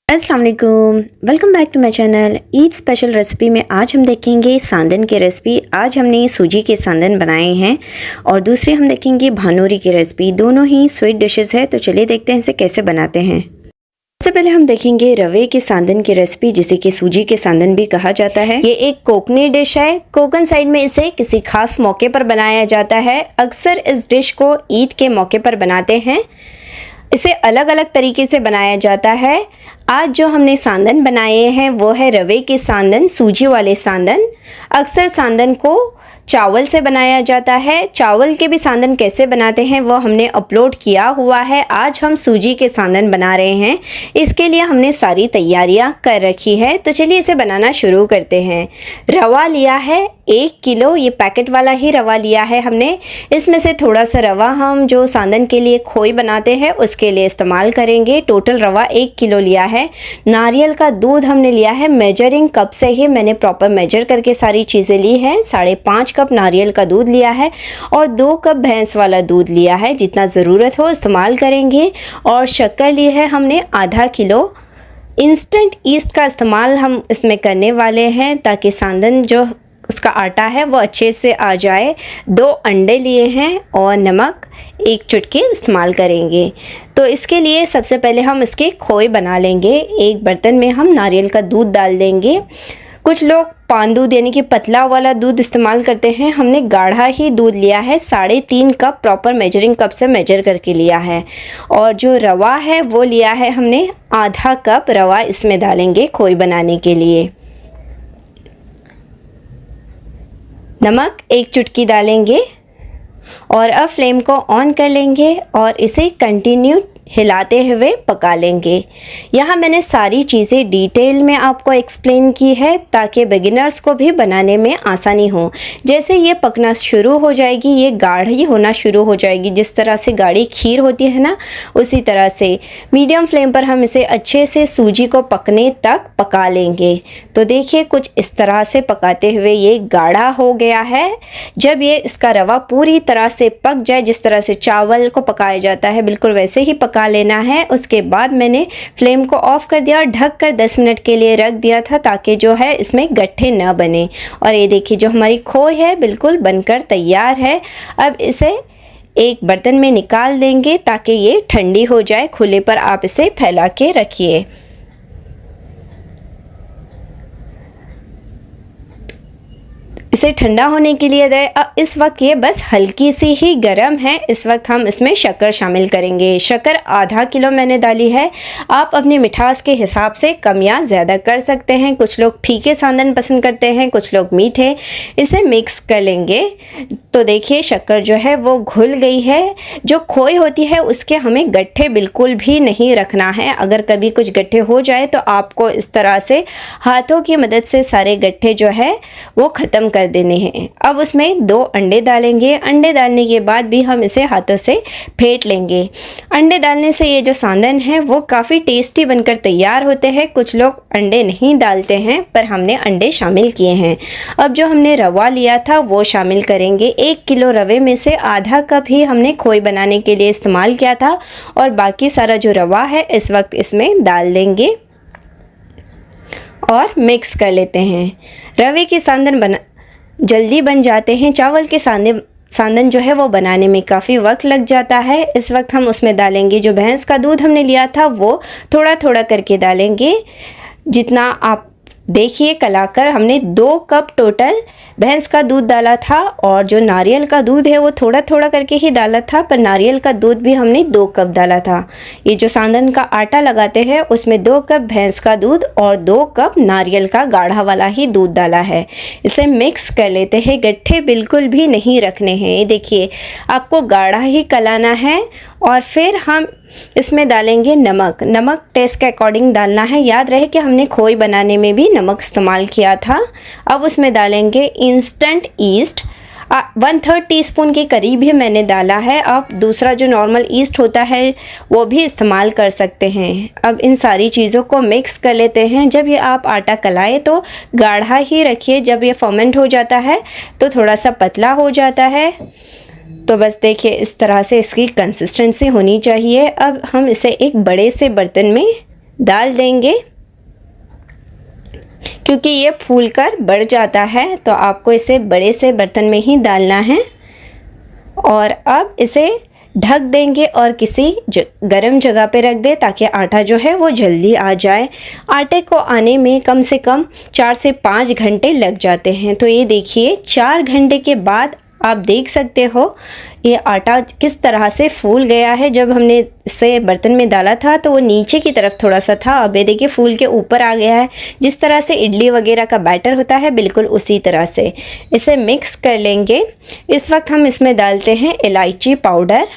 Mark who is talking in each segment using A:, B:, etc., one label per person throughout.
A: अस्सलाम वालेकुम, welcome back to my channel. Eid special recipe में आज हम देखेंगे सांदन की रेसिपी। आज हमने सूजी के सांदन बनाए हैं और दूसरे हम देखेंगे भानोरी की रेसिपी। दोनों ही स्वीट डिशेस है, तो चलिए देखते हैं इसे कैसे बनाते हैं। सबसे पहले हम देखेंगे रवे के सांदन की रेसिपी, जिसे कि सूजी के सांदन भी कहा जाता है। ये एक कोकनी डिश है। कोकन साइड में इसे किसी खास मौके पर बनाया जाता है। अक्सर इस डिश को ईद के मौके पर बनाते हैं। इसे अलग अलग तरीके से बनाया जाता है। आज जो हमने सांदन बनाए हैं वो है रवे के सांदन, सूजी वाले सांदन। अक्सर सांदन को चावल से बनाया जाता है। चावल के भी सांदन कैसे बनाते हैं वो हमने अपलोड किया हुआ है। आज हम सूजी के सांदन बना रहे हैं। इसके लिए हमने सारी तैयारियां कर रखी है, तो चलिए इसे बनाना शुरू करते हैं। रवा लिया है 1 किलो, ये पैकेट वाला ही रवा लिया है हमने। इसमें से थोड़ा सा रवा हम जो सांदन के लिए खोई बनाते हैं उसके लिए इस्तेमाल करेंगे। टोटल रवा 1 किलो लिया है। नारियल का दूध हमने लिया है। मेजरिंग कप से ही मैंने प्रॉपर मेजर करके सारी चीज़ें ली हैं। 5.5 कप नारियल का दूध लिया है और 2 कप भैंस वाला दूध लिया है। जितना ज़रूरत हो इस्तेमाल करेंगे। और शक्कर ली है हमने आधा किलो। इंस्टेंट ईस्ट का इस्तेमाल हम इसमें करने वाले हैं ताकि सांदन जो उसका आटा है वो अच्छे से आ जाए। 2 अंडे लिए हैं और नमक 1 चुटकी इस्तेमाल करेंगे। तो इसके लिए सबसे पहले हम इसके खोए बना लेंगे। एक बर्तन में हम नारियल का दूध डाल देंगे। कुछ लोग पान दूध यानी कि पतला वाला दूध इस्तेमाल करते हैं। हमने गाढ़ा ही दूध लिया है। 3.5 कप प्रॉपर मेजरिंग कप से मेजर करके लिया है। और जो रवा है वो लिया है हमने आधा कप रवा इसमें डालेंगे खोई बनाने के लिए। नमक 1 चुटकी डालेंगे और अब फ्लेम को ऑन कर लेंगे और इसे कंटिन्यू हिलाते हुए पका लेंगे। यहाँ मैंने सारी चीज़ें डिटेल में आपको एक्सप्लेन की है ताकि बिगिनर्स को भी बनाने में आसानी हो। जैसे ये पकना शुरू हो जाएगी, ये गाढ़ी होना शुरू हो जाएगी, जिस तरह से गाढ़ी खीर होती है ना, उसी तरह से मीडियम फ्लेम पर हम इसे अच्छे से सूजी को पकने तक पका लेंगे। तो देखिए कुछ इस तरह से पकाते हुए ये गाढ़ा हो गया है। जब ये इसका रवा पूरी तरह से पक जाए, जिस तरह से चावल को पकाया जाता है बिल्कुल वैसे ही पका लेना है। उसके बाद मैंने फ्लेम को ऑफ कर दिया और ढक कर 10 मिनट के लिए रख दिया था ताकि जो है इसमें गट्ठे न बने। और ये देखिए जो हमारी खोई है बिल्कुल बनकर तैयार है। अब इसे एक बर्तन में निकाल देंगे ताकि ये ठंडी हो जाए। खुले पर आप इसे फैला के रखिए। इसे ठंडा होने के लिए दें। इस वक्त ये बस हल्की सी ही गर्म है। इस वक्त हम इसमें शक्कर शामिल करेंगे। शक्कर आधा किलो मैंने डाली है। आप अपनी मिठास के हिसाब से कम या ज़्यादा कर सकते हैं। कुछ लोग फीके सांदन पसंद करते हैं, कुछ लोग मीठे। इसे मिक्स कर लेंगे। तो देखिए शक्कर जो है वो घुल गई है। जो खोई होती है उसके हमें गट्ठे बिल्कुल भी नहीं रखना है। अगर कभी कुछ गट्ठे हो जाए तो आपको इस तरह से हाथों की मदद से सारे गट्ठे जो है वो ख़त्म कर देने हैं। अब उसमें 2 अंडे डालेंगे। अंडे डालने के बाद भी हम इसे हाथों से फेंट लेंगे। अंडे डालने से ये जो सांदन है वो काफ़ी टेस्टी बनकर तैयार होते हैं। कुछ लोग अंडे नहीं डालते हैं पर हमने अंडे शामिल किए हैं। अब जो हमने रवा लिया था वो शामिल करेंगे। 1 किलो रवे में से आधा कप ही हमने खोई बनाने के लिए इस्तेमाल किया था और बाकी सारा जो रवा है इस वक्त इसमें डाल देंगे और मिक्स कर लेते हैं। रवे के सांदन जल्दी बन जाते हैं। चावल के सांदन जो है वो बनाने में काफ़ी वक्त लग जाता है। इस वक्त हम उसमें डालेंगे जो भैंस का दूध हमने लिया था वो थोड़ा थोड़ा करके डालेंगे। जितना आप देखिए कलाकर हमने 2 कप टोटल भैंस का दूध डाला था और जो नारियल का दूध है वो थोड़ा थोड़ा करके ही डाला था, पर नारियल का दूध भी हमने 2 कप डाला था। ये जो सांदन का आटा लगाते हैं उसमें 2 कप भैंस का दूध और 2 कप नारियल का गाढ़ा वाला ही दूध डाला है। इसे मिक्स कर लेते हैं। गट्ठे बिल्कुल भी नहीं रखने हैं। ये देखिए आपको गाढ़ा ही कलाना है। और फिर हम इसमें डालेंगे नमक। नमक टेस्ट के अकॉर्डिंग डालना है। याद रहे कि हमने खोई बनाने में भी नमक इस्तेमाल किया था। अब उसमें डालेंगे इंस्टेंट ईस्ट। 1/3 टीस्पून के करीब ही मैंने डाला है। आप दूसरा जो नॉर्मल ईस्ट होता है वो भी इस्तेमाल कर सकते हैं। अब इन सारी चीज़ों को मिक्स कर लेते हैं। जब ये आप आटा कलाए तो गाढ़ा ही रखिए। जब ये फर्मेंट हो जाता है तो थोड़ा सा पतला हो जाता है। तो बस देखिए इस तरह से इसकी कंसिस्टेंसी होनी चाहिए। अब हम इसे एक बड़े से बर्तन में डाल देंगे, क्योंकि ये फूलकर बढ़ जाता है तो आपको इसे बड़े से बर्तन में ही डालना है। और अब इसे ढक देंगे और किसी गरम जगह पे रख दें ताकि आटा जो है वो जल्दी आ जाए। आटे को आने में कम से कम 4 से 5 घंटे लग जाते हैं। तो ये देखिए 4 घंटे के बाद आप देख सकते हो ये आटा किस तरह से फूल गया है। जब हमने इसे बर्तन में डाला था तो वो नीचे की तरफ थोड़ा सा था, अब ये देखिए फूल के ऊपर आ गया है। जिस तरह से इडली वगैरह का बैटर होता है बिल्कुल उसी तरह से इसे मिक्स कर लेंगे। इस वक्त हम इसमें डालते हैं इलायची पाउडर,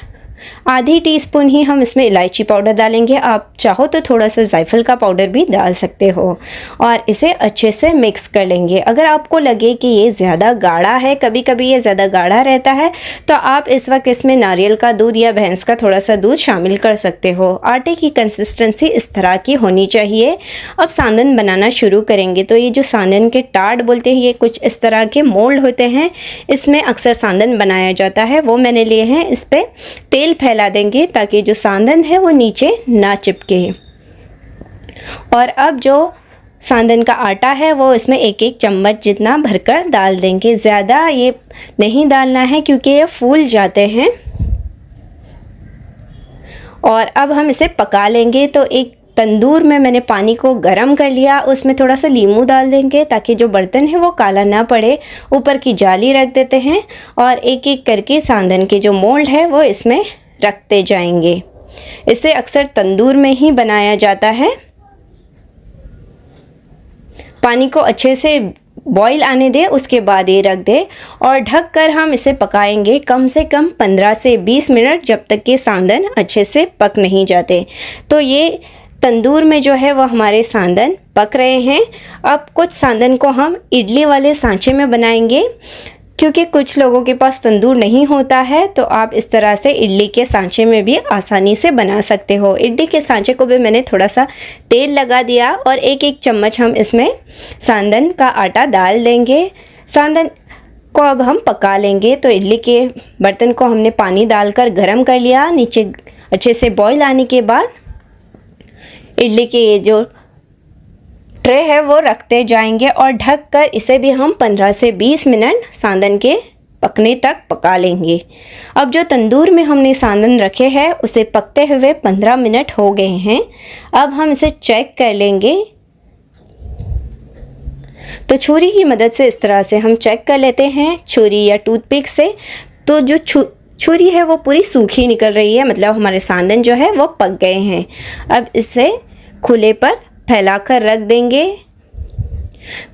A: आधी टीस्पून ही हम इसमें इलायची पाउडर डालेंगे। आप चाहो तो थोड़ा सा जायफल का पाउडर भी डाल सकते हो और इसे अच्छे से मिक्स कर लेंगे। अगर आपको लगे कि ये ज़्यादा गाढ़ा है, कभी कभी ये ज़्यादा गाढ़ा रहता है, तो आप इस वक्त इसमें नारियल का दूध या भैंस का थोड़ा सा दूध शामिल कर सकते हो। आटे की कंसिस्टेंसी इस तरह की होनी चाहिए। अब सांदन बनाना शुरू करेंगे। तो ये जो सांदन के टाट बोलते हैं, ये कुछ इस तरह के मोल्ड होते हैं, इसमें अक्सर सांदन बनाया जाता है, वो मैंने लिए हैं। इस पर तेल फैला देंगे ताकि जो सांदन है वो नीचे ना चिपके। और अब जो सांदन का आटा है वो इसमें 1-1 चम्मच जितना भरकर डाल देंगे। ज़्यादा ये नहीं डालना है क्योंकि ये फूल जाते हैं। और अब हम इसे पका लेंगे। तो एक तंदूर में मैंने पानी को गरम कर लिया, उसमें थोड़ा सा नींबू डाल देंगे ताकि जो बर्तन है वो काला ना पड़े। ऊपर की जाली रख देते हैं और एक एक करके सांदन के जो मोल्ड है वो इसमें रखते जाएंगे। इसे अक्सर तंदूर में ही बनाया जाता है। पानी को अच्छे से बॉईल आने दें, उसके बाद ये रख दें और ढककर हम इसे पकाएंगे कम से कम 15 से 20 मिनट, जब तक कि सांदन अच्छे से पक नहीं जाते। तो ये तंदूर में जो है वो हमारे सांदन पक रहे हैं। अब कुछ सांदन को हम इडली वाले सांचे में बनाएंगे, क्योंकि कुछ लोगों के पास तंदूर नहीं होता है तो आप इस तरह से इडली के सांचे में भी आसानी से बना सकते हो। इडली के सांचे को भी मैंने थोड़ा सा तेल लगा दिया और 1-1 चम्मच हम इसमें सांदन का आटा डाल देंगे। सांदन को अब हम पका लेंगे। तो इडली के बर्तन को हमने पानी डालकर गरम कर लिया। नीचे अच्छे से बॉईल आने के बाद इडली के ये जो ट्रे है वो रखते जाएंगे और ढककर इसे भी हम 15 से 20 मिनट सांदन के पकने तक पका लेंगे। अब जो तंदूर में हमने सांदन रखे हैं उसे पकते हुए 15 मिनट हो गए हैं। अब हम इसे चेक कर लेंगे। तो छुरी की मदद से इस तरह से हम चेक कर लेते हैं, छुरी या टूथपिक से। तो जो छुरी है वो पूरी सूखी निकल रही है, मतलब हमारे सांदन जो है वो पक गए हैं। अब इसे खुले पर फैलाकर रख देंगे।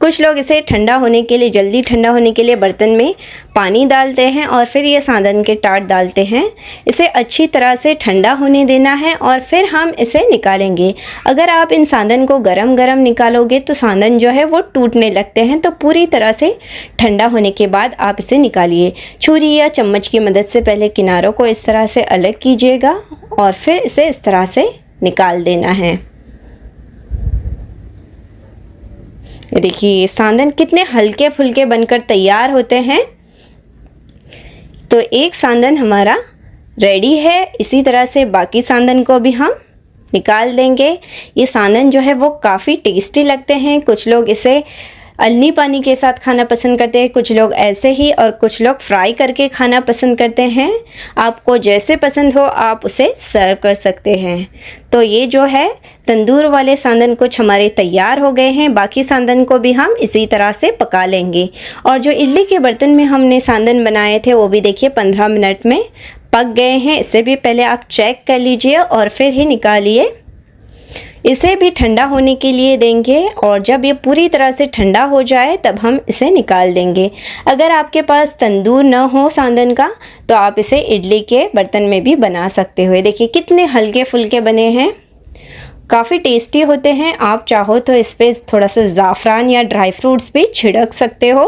A: कुछ लोग इसे ठंडा होने के लिए, जल्दी ठंडा होने के लिए बर्तन में पानी डालते हैं और फिर ये सांदन के टाट डालते हैं। इसे अच्छी तरह से ठंडा होने देना है और फिर हम इसे निकालेंगे। अगर आप इन सांदन को गरम गरम निकालोगे तो सांदन जो है वो टूटने लगते हैं। तो पूरी तरह से ठंडा होने के बाद आप इसे निकालिए। छुरी या चम्मच की मदद से पहले किनारों को इस तरह से अलग कीजिएगा और फिर इसे इस तरह से निकाल देना है। ये देखिए सांदन कितने हल्के फुल्के बनकर तैयार होते हैं। तो एक सांदन हमारा रेडी है। इसी तरह से बाकी सांदन को भी हम निकाल देंगे। ये सांदन जो है वो काफ़ी टेस्टी लगते हैं। कुछ लोग इसे अल्नी पानी के साथ खाना पसंद करते हैं, कुछ लोग ऐसे ही, और कुछ लोग फ्राई करके खाना पसंद करते हैं। आपको जैसे पसंद हो आप उसे सर्व कर सकते हैं। तो ये जो है तंदूर वाले सांदन कुछ हमारे तैयार हो गए हैं। बाकी सांदन को भी हम इसी तरह से पका लेंगे। और जो इडली के बर्तन में हमने सांदन बनाए थे वो भी देखिए 15 मिनट में पक गए हैं। इसे भी पहले आप चेक कर लीजिए और फिर ही निकालिए। इसे भी ठंडा होने के लिए देंगे और जब ये पूरी तरह से ठंडा हो जाए तब हम इसे निकाल देंगे। अगर आपके पास तंदूर न हो सांदन का तो आप इसे इडली के बर्तन में भी बना सकते हो। देखिए कितने हल्के फुल्के बने हैं, काफ़ी टेस्टी होते हैं। आप चाहो तो इस पर थोड़ा सा ज़ाफ़रान या ड्राई फ्रूट्स भी छिड़क सकते हो।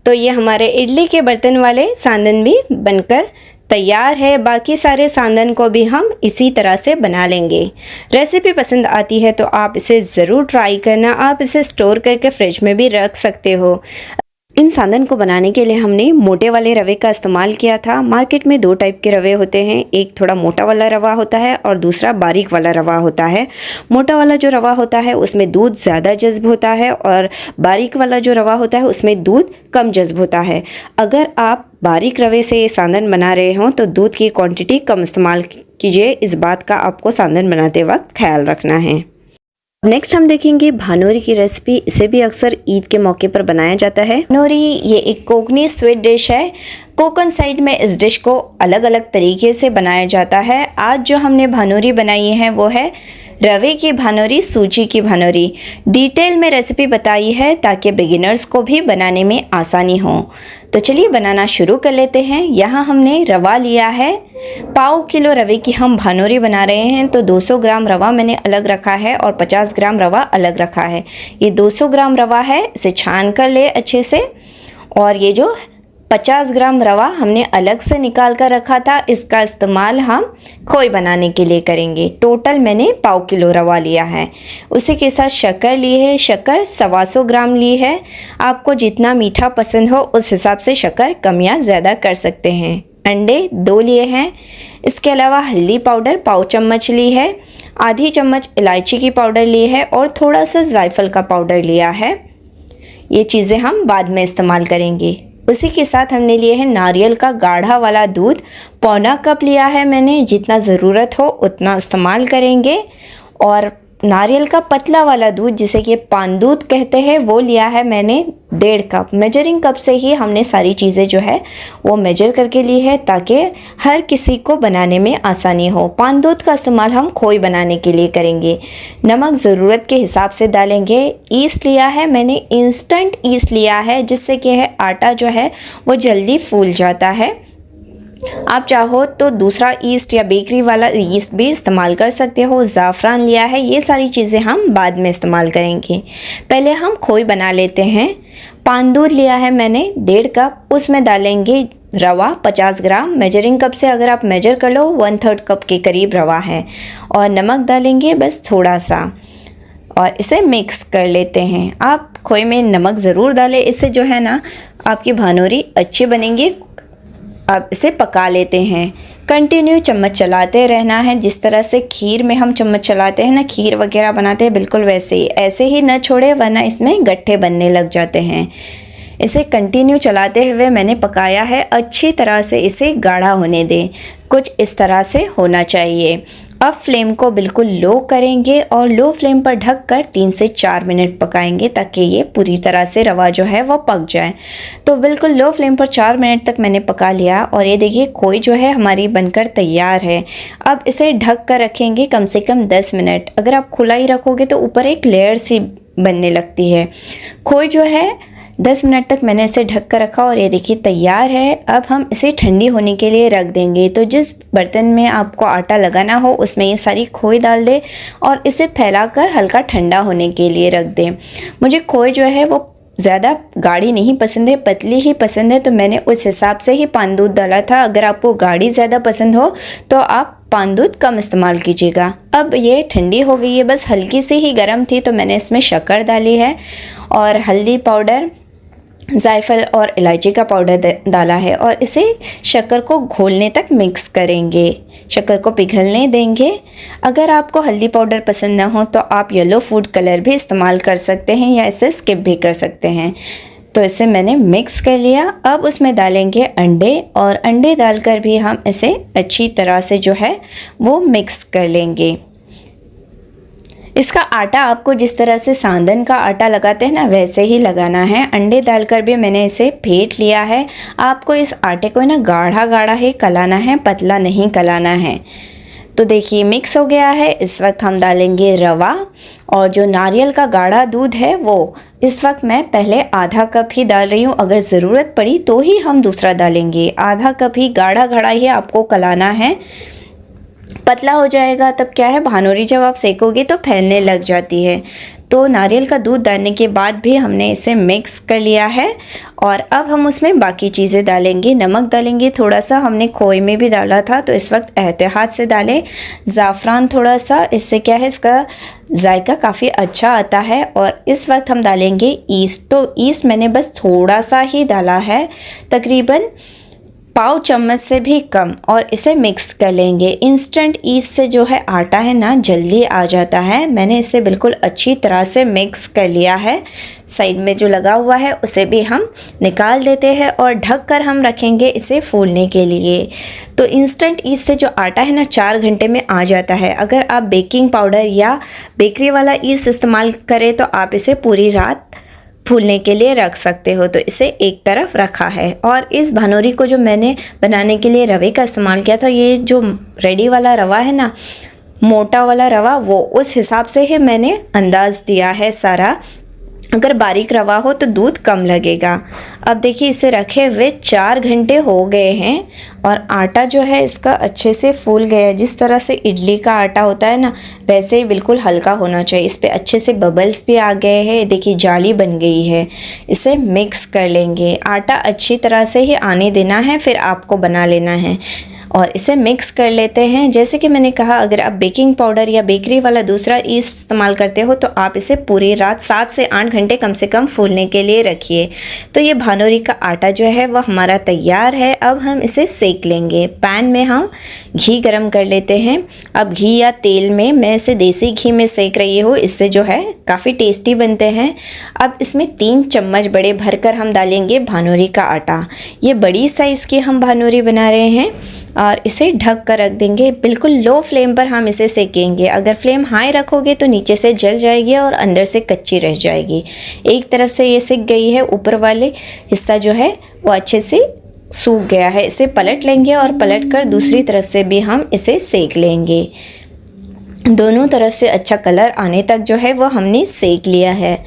A: तो ये हमारे इडली के बर्तन वाले सांदन भी बनकर तैयार है। बाकी सारे सांदन को भी हम इसी तरह से बना लेंगे। रेसिपी पसंद आती है तो आप इसे ज़रूर ट्राई करना। आप इसे स्टोर करके फ्रिज में भी रख सकते हो। इन सांदन को बनाने के लिए हमने मोटे वाले रवे का इस्तेमाल किया था। मार्केट में 2 टाइप के रवे होते हैं, एक थोड़ा मोटा वाला रवा होता है और दूसरा बारीक वाला रवा होता है। मोटा वाला जो रवा होता है उसमें दूध ज़्यादा जज्ब होता है और बारीक वाला जो रवा होता है उसमें दूध कम जज्ब होता है। अगर आप बारीक रवे से सांदन बना रहे हों तो दूध की क्वांटिटी कम इस्तेमाल कीजिए, इस बात का आपको सांदन बनाते वक्त ख्याल रखना है। नेक्स्ट हम देखेंगे भानोरी की रेसिपी। इसे भी अक्सर ईद के मौके पर बनाया जाता है। भानोरी ये एक कोकनी स्वीट डिश है। कोकण साइड में इस डिश को अलग अलग तरीके से बनाया जाता है। आज जो हमने भानोरी बनाई है वो है रवे की भानोरी, सूजी की भानोरी। डिटेल में रेसिपी बताई है ताकि बिगिनर्स को भी बनाने में आसानी हो। तो चलिए बनाना शुरू कर लेते हैं। यहाँ हमने रवा लिया है, पाव किलो रवे की हम भानोरी बना रहे हैं तो 200 ग्राम रवा मैंने अलग रखा है और 50 ग्राम रवा अलग रखा है। ये 200 ग्राम रवा है, इसे छान कर ले अच्छे से। और ये जो 50 ग्राम रवा हमने अलग से निकाल कर रखा था, इसका इस्तेमाल हम खोई बनाने के लिए करेंगे। टोटल मैंने पाव किलो रवा लिया है। उसी के साथ शक्कर ली है, शक्कर 125 ग्राम ली है। आपको जितना मीठा पसंद हो उस हिसाब से शक्कर कम या ज़्यादा कर सकते हैं। अंडे 2 लिए हैं। इसके अलावा हल्दी पाउडर पाव चम्मच ली है, आधी चम्मच इलायची की पाउडर ली है और थोड़ा सा जायफल का पाउडर लिया है। ये चीज़ें हम बाद में इस्तेमाल करेंगे। उसी के साथ हमने लिए है नारियल का गाढ़ा वाला दूध, पौना कप लिया है मैंने। जितना ज़रूरत हो उतना इस्तेमाल करेंगे। और नारियल का पतला वाला दूध जिसे कि पान दूध कहते हैं वो लिया है मैंने 1.5 कप। मेजरिंग कप से ही हमने सारी चीज़ें जो है वो मेजर करके ली है ताकि हर किसी को बनाने में आसानी हो। पान दूध का इस्तेमाल हम खोई बनाने के लिए करेंगे। नमक ज़रूरत के हिसाब से डालेंगे। ईस्ट लिया है मैंने, इंस्टेंट ईस्ट लिया है जिससे कि है आटा जो है वो जल्दी फूल जाता है। आप चाहो तो दूसरा ईस्ट या बेकरी वाला ईस्ट भी इस्तेमाल कर सकते हो। ज़ाफ़रान लिया है। ये सारी चीज़ें हम बाद में इस्तेमाल करेंगे। पहले हम खोई बना लेते हैं। पान दूध लिया है मैंने 1.5 कप, उसमें डालेंगे रवा 50 ग्राम। मेजरिंग कप से अगर आप मेजर कर लो 1/3 कप के करीब रवा है। और नमक डालेंगे बस थोड़ा सा और इसे मिक्स कर लेते हैं। आप खोई में नमक ज़रूर डालें, इससे जो है ना आपकी भानोरी अच्छी बनेंगी। अब इसे पका लेते हैं। कंटिन्यू चम्मच चलाते रहना है। जिस तरह से खीर में हम चम्मच चलाते हैं ना, खीर वगैरह बनाते हैं, बिल्कुल वैसे ही। ऐसे ही न छोड़े वरना इसमें गट्ठे बनने लग जाते हैं। इसे कंटिन्यू चलाते हुए मैंने पकाया है। अच्छी तरह से इसे गाढ़ा होने दें। कुछ इस तरह से होना चाहिए। अब फ्लेम को बिल्कुल लो करेंगे और लो फ्लेम पर ढककर 3 से 4 मिनट पकाएंगे ताकि ये पूरी तरह से रवा जो है वो पक जाए। तो बिल्कुल लो फ्लेम पर 4 मिनट तक मैंने पका लिया और ये देखिए खोई जो है हमारी बनकर तैयार है। अब इसे ढक कर रखेंगे कम से कम 10 मिनट। अगर आप खुला ही रखोगे तो ऊपर एक लेयर सी बनने लगती है। खोई जो है 10 मिनट तक मैंने इसे ढक कर रखा और ये देखिए तैयार है। अब हम इसे ठंडी होने के लिए रख देंगे। तो जिस बर्तन में आपको आटा लगाना हो उसमें ये सारी खोई डाल दें और इसे फैलाकर हल्का ठंडा होने के लिए रख दें। मुझे खोई जो है वो ज़्यादा गाढ़ी नहीं पसंद है, पतली ही पसंद है, तो मैंने उस हिसाब से ही पान दूध डाला था। अगर आपको गाढ़ी ज़्यादा पसंद हो तो आप पान दूध कम इस्तेमाल कीजिएगा। अब ये ठंडी हो गई है, बस हल्की सी ही गर्म थी तो मैंने इसमें शक्कर डाली है और हल्दी पाउडर, जायफल और इलायची का पाउडर डाला है और इसे शक्कर को घोलने तक मिक्स करेंगे। शक्कर को पिघलने देंगे। अगर आपको हल्दी पाउडर पसंद ना हो तो आप येलो फूड कलर भी इस्तेमाल कर सकते हैं या इसे स्किप भी कर सकते हैं। तो इसे मैंने मिक्स कर लिया। अब उसमें डालेंगे अंडे और अंडे डालकर भी हम इसे अच्छी तरह से जो है वो मिक्स कर लेंगे। इसका आटा आपको जिस तरह से सांदन का आटा लगाते हैं ना वैसे ही लगाना है। अंडे डालकर भी मैंने इसे फेंट लिया है। आपको इस आटे को ना गाढ़ा गाढ़ा ही कलाना है, पतला नहीं कलाना है। तो देखिए मिक्स हो गया है। इस वक्त हम डालेंगे रवा और जो नारियल का गाढ़ा दूध है वो इस वक्त मैं पहले आधा कप ही डाल रही हूँ। अगर ज़रूरत पड़ी तो ही हम दूसरा डालेंगे। आधा कप ही गाढ़ा गाढ़ा ही आपको कलाना है। पतला हो जाएगा तब क्या है, भानोरी जब आप सेकोगे तो फैलने लग जाती है। तो नारियल का दूध डालने के बाद भी हमने इसे मिक्स कर लिया है और अब हम उसमें बाकी चीज़ें डालेंगे। नमक डालेंगे थोड़ा सा, हमने खोए में भी डाला था तो इस वक्त एहतियात से डालें। ज़ाफ़रान थोड़ा सा, इससे क्या है इसका जायका काफ़ी अच्छा आता है। और इस वक्त हम डालेंगे ईस्ट। तो ईस्ट मैंने बस थोड़ा सा ही डाला है, तकरीबन पाव चम्मच से भी कम, और इसे मिक्स कर लेंगे। इंस्टेंट ईस्ट से जो है आटा है ना जल्दी आ जाता है। मैंने इसे बिल्कुल अच्छी तरह से मिक्स कर लिया है। साइड में जो लगा हुआ है उसे भी हम निकाल देते हैं और ढक कर हम रखेंगे इसे फूलने के लिए। तो इंस्टेंट ईस्ट से जो आटा है ना 4 घंटे में आ जाता है। अगर आप बेकिंग पाउडर या बेकरी वाला ईस्ट इस्तेमाल करें तो आप इसे पूरी रात फूलने के लिए रख सकते हो। तो इसे एक तरफ रखा है। और इस भानोरी को जो मैंने बनाने के लिए रवे का इस्तेमाल किया था, ये जो रेडी वाला रवा है ना, मोटा वाला रवा, वो उस हिसाब से ही मैंने अंदाज़ दिया है सारा। अगर बारीक रवा हो तो दूध कम लगेगा। अब देखिए इसे रखे हुए 4 घंटे हो गए हैं और आटा जो है इसका अच्छे से फूल गया है। जिस तरह से इडली का आटा होता है ना, वैसे ही बिल्कुल हल्का होना चाहिए। इस पे अच्छे से बबल्स भी आ गए हैं, देखिए जाली बन गई है। इसे मिक्स कर लेंगे। आटा अच्छी तरह से ही आने देना है, फिर आपको बना लेना है और इसे मिक्स कर लेते हैं। जैसे कि मैंने कहा, अगर आप बेकिंग पाउडर या बेकरी वाला दूसरा ईस्ट इस्तेमाल करते हो तो आप इसे पूरी रात 7 से 8 घंटे कम से कम फूलने के लिए रखिए। तो ये भानोरी का आटा जो है वह हमारा तैयार है। अब हम इसे सेक लेंगे। पैन में हम घी गरम कर लेते हैं। अब घी या तेल में, मैं इसे देसी घी में सेक रही हूँ, इससे जो है काफ़ी टेस्टी बनते हैं। अब इसमें 3 चम्मच बड़े भरकर हम डालेंगे भानोरी का आटा। ये बड़ी साइज़ की हम भानोरी बना रहे हैं और इसे ढक कर रख देंगे। बिल्कुल लो फ्लेम पर हम इसे सेकेंगे। अगर फ्लेम हाई रखोगे तो नीचे से जल जाएगी और अंदर से कच्ची रह जाएगी। एक तरफ से ये सिक गई है, ऊपर वाले हिस्सा जो है वो अच्छे से सूख गया है। इसे पलट लेंगे और पलट कर दूसरी तरफ से भी हम इसे सेक लेंगे। दोनों तरफ से अच्छा कलर आने तक जो है वो हमने सेक लिया है।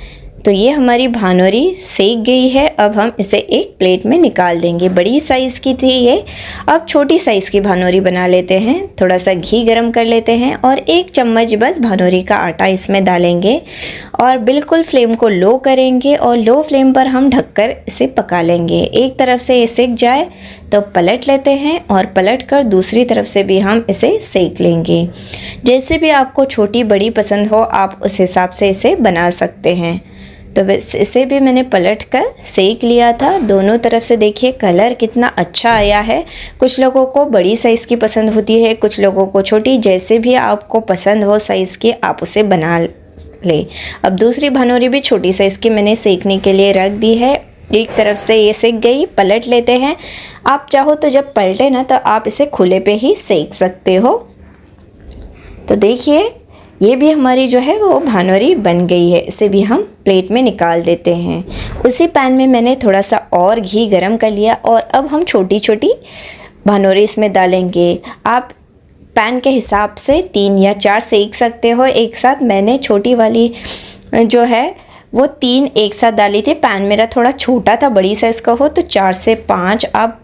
A: तो ये हमारी भानोरी सेक गई है। अब हम इसे एक प्लेट में निकाल देंगे। बड़ी साइज़ की थी ये, अब छोटी साइज़ की भानोरी बना लेते हैं। थोड़ा सा घी गरम कर लेते हैं और 1 चम्मच बस भानोरी का आटा इसमें डालेंगे और बिल्कुल फ्लेम को लो करेंगे और लो फ्लेम पर हम ढककर इसे पका लेंगे। एक तरफ से ये सेक जाए तो पलट लेते हैं और पलट कर दूसरी तरफ से भी हम इसे सेक लेंगे। जैसे भी आपको छोटी बड़ी पसंद हो आप उस हिसाब से इसे बना सकते हैं। तो बस इसे भी मैंने पलट कर सेक लिया था। दोनों तरफ से देखिए कलर कितना अच्छा आया है। कुछ लोगों को बड़ी साइज़ की पसंद होती है, कुछ लोगों को छोटी, जैसे भी आपको पसंद हो साइज़ की आप उसे बना ले। अब दूसरी भानोरी भी छोटी साइज़ की मैंने सेकने के लिए रख दी है। एक तरफ से ये सेक गई, पलट लेते हैं। आप चाहो तो जब पलटे ना तो आप इसे खुले पे ही सेक सकते हो। तो देखिए ये भी हमारी जो है वो भानोरी बन गई है। इसे भी हम प्लेट में निकाल देते हैं। उसी पैन में मैंने थोड़ा सा और घी गरम कर लिया और अब हम छोटी छोटी भानोरी इसमें डालेंगे। आप पैन के हिसाब से 3 या 4 सेक सकते हो एक साथ। मैंने छोटी वाली जो है वो 3 एक साथ डाली थी। पैन मेरा थोड़ा छोटा था, बड़ी साइज़ का हो तो 4 से 5 आप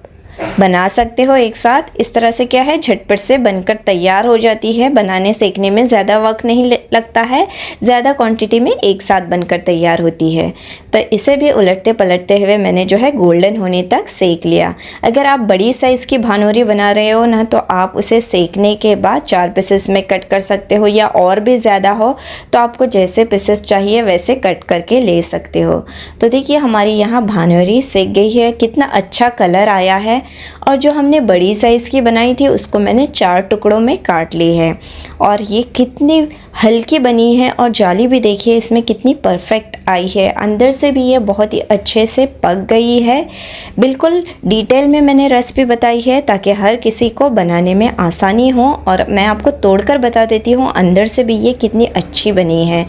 A: बना सकते हो एक साथ। इस तरह से क्या है झटपट से बनकर तैयार हो जाती है। बनाने सेकने में ज़्यादा वक्त नहीं लगता है, ज़्यादा क्वांटिटी में एक साथ बनकर तैयार होती है। तो इसे भी उलटते पलटते हुए मैंने जो है गोल्डन होने तक सेक लिया। अगर आप बड़ी साइज़ की भानोरी बना रहे हो ना तो आप उसे सेकने के बाद 4 पीसेस में कट कर सकते हो, या और भी ज़्यादा हो तो आपको जैसे पीसेस चाहिए वैसे कट करके ले सकते हो। तो देखिए हमारी यहाँ भानोरी सेक गई है, कितना अच्छा कलर आया है। और जो हमने बड़ी साइज़ की बनाई थी उसको मैंने 4 टुकड़ों में काट ली है। और ये कितनी हल्की बनी है और जाली भी देखिए इसमें कितनी परफेक्ट आई है। अंदर से भी ये बहुत ही अच्छे से पक गई है। बिल्कुल डिटेल में मैंने रेसिपी बताई है ताकि हर किसी को बनाने में आसानी हो। और मैं आपको तोड़कर बता देती हूँ अंदर से भी ये कितनी अच्छी बनी है।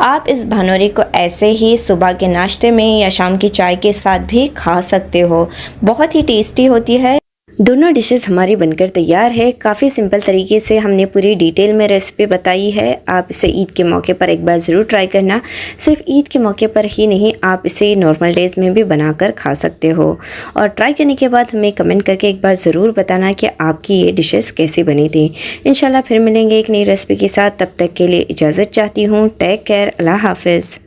A: आप इस भानोरी को ऐसे ही सुबह के नाश्ते में या शाम की चाय के साथ भी खा सकते हो। बहुत ही टेस्टी होती है। दोनों डिशेस हमारी बनकर तैयार है। काफ़ी सिंपल तरीके से हमने पूरी डिटेल में रेसिपी बताई है। आप इसे ईद के मौके पर एक बार ज़रूर ट्राई करना। सिर्फ ईद के मौके पर ही नहीं, आप इसे नॉर्मल डेज़ में भी बनाकर खा सकते हो। और ट्राई करने के बाद हमें कमेंट करके एक बार ज़रूर बताना कि आपकी ये डिशेस कैसी बनी थी। इंशाल्लाह फिर मिलेंगे एक नई रेसिपी के साथ। तब तक के लिए इजाज़त चाहती हूँ। Take care. अल्लाह हाफ़िज़।